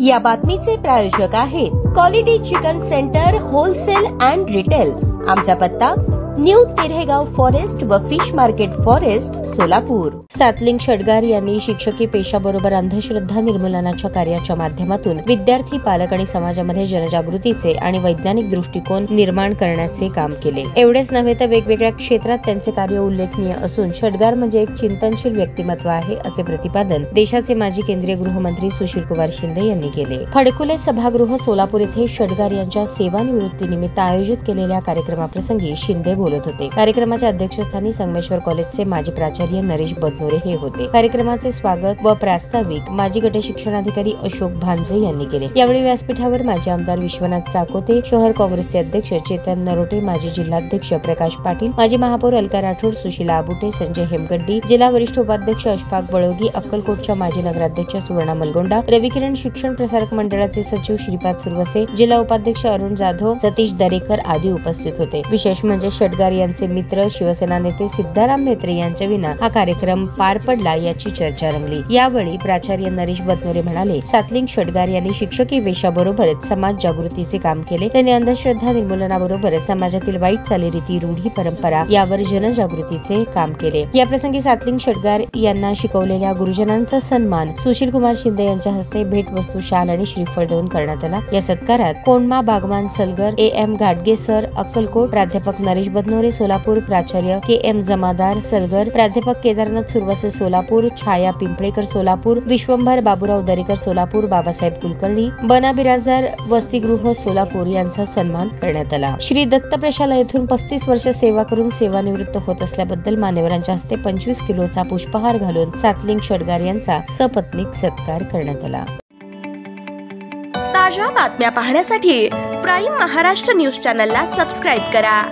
या बातमीचे प्रायोजक आहेत quality chicken centre wholesale and retail. आमचा पत्ता न्यू तिरेगाव फॉरेस्ट व फिश मार्केट फॉरेस्ट सोलापूर। सातलिंग षडगार यांनी शिक्षकी पेशाबरोबर अंधश्रद्धा निर्मूलनाच्या कार्याच्या माध्यमातून विद्यार्थी, पालक आणि समाजामध्ये जनजागृतीचे आणि वैज्ञानिक दृष्टिकोन निर्माण करण्याचे काम केले। एवढेच नव्हे तर वेगवेगळ्या क्षेत्रात त्यांचे कार्य उल्लेखनीय असून षडगार म्हणजे एक चिंतनशील व्यक्तिमत्व आहे, असे प्रतिपादन देशाचे माजी केंद्रीय गृहमंत्री सुशीलकुमार शिंदे यांनी केले। खडकुले सभागृह सोलापूर येथे षडगार यांच्या सेवानिवृत्तीनिमित्त आयोजित केलेल्या कार्यक्रमाप्रसंगी शिंदे बोलत होते। कार्यक्रमाच्या अध्यक्षस्थानी संगमेश्वर कॉलेजचे माजी प्राचार्य नरेश बदनोरे हे होते। कार्यक्रमाचे स्वागत व प्रास्ताविक माजी गट शिक्षणाधिकारी अशोक भांजे यांनी केले। यावेळी व्यासपीठावर माजी आमदार विश्वनाथ चाकोते, शहर काँग्रेसचे अध्यक्ष चेतन नरोटे, माजी जिल्हाध्यक्ष प्रकाश पाटील, माजी महापौर अलका राठोड, सुशीला आबुटे, संजय हेमगड्डी, जिल्हा वरिष्ठ उपाध्यक्ष अशफाक बळोगी, अक्कलकोटच्या माजी नगराध्यक्ष सुवर्णा मलगोंडा, रविकिरण शिक्षण प्रसारक मंडळाचे सचिव श्रीपाद सुरवसे, जिल्हा उपाध्यक्ष अरुण जाधव, सतीश दरेकर आदी उपस्थित होते। विशेष म्हणजे षडगार यांचे मित्र शिवसेना नेते सिद्धाराम म्हेत्रे यांच्या विना हा कार्यक्रम पार पडला याची चर्चा रंगली। यावेळी प्राचार्य नरेश बदनोरे म्हणाले, सातलिंग षडगार यांनी शिक्षकी पेशाबरोबरच समाज जागृतीचे काम केले। त्यांनी अंधश्रद्धा निर्मूलनाबरोबर समाजातील वाईट चालीरीती, रूढी, परंपरा यावर जनजागृतीचे काम केले। याप्रसंगी सातलिंग षडगार यांना शिकवलेल्या गुरुजनांचा सन्मान सुशीलकुमार शिंदे यांच्या हस्ते भेटवस्तू, शाल आणि श्रीफळ देऊन करण्यात आला। या सत्कारात कोंडमा बागवान सलगर, एम घाटगे सर अक्कलकोट, प्राध्यापक नरेश बदनोरे सोलापूर, प्राचार्य एम जमादार सलगर, प्राध्यापक केदारनाथ सुरवसे सोलापूर, छाया पिंपळेकर सोलापूर, विश्वंभर बाबूराव दरेकर सोलापूर, बाबासाहेब कुलकर्णी, बना बिराजदार वसतिगृह सोलापूर यांचा सन्मान करण्यात आला। श्री दत्त प्रशाला येथून 35 वर्ष सेवा करून सेवानिवृत्त होत असल्याबद्दल मान्यवरांच्या हस्ते 25 किलोचा पुष्पहार घालून सातलिंग षडगार यांचा सपत्नीक सत्कार करण्यात आला। ताज्या बातम्या पाहण्यासाठी प्राईम महाराष्ट्र न्यूज चॅनलला सबस्क्राईब करा।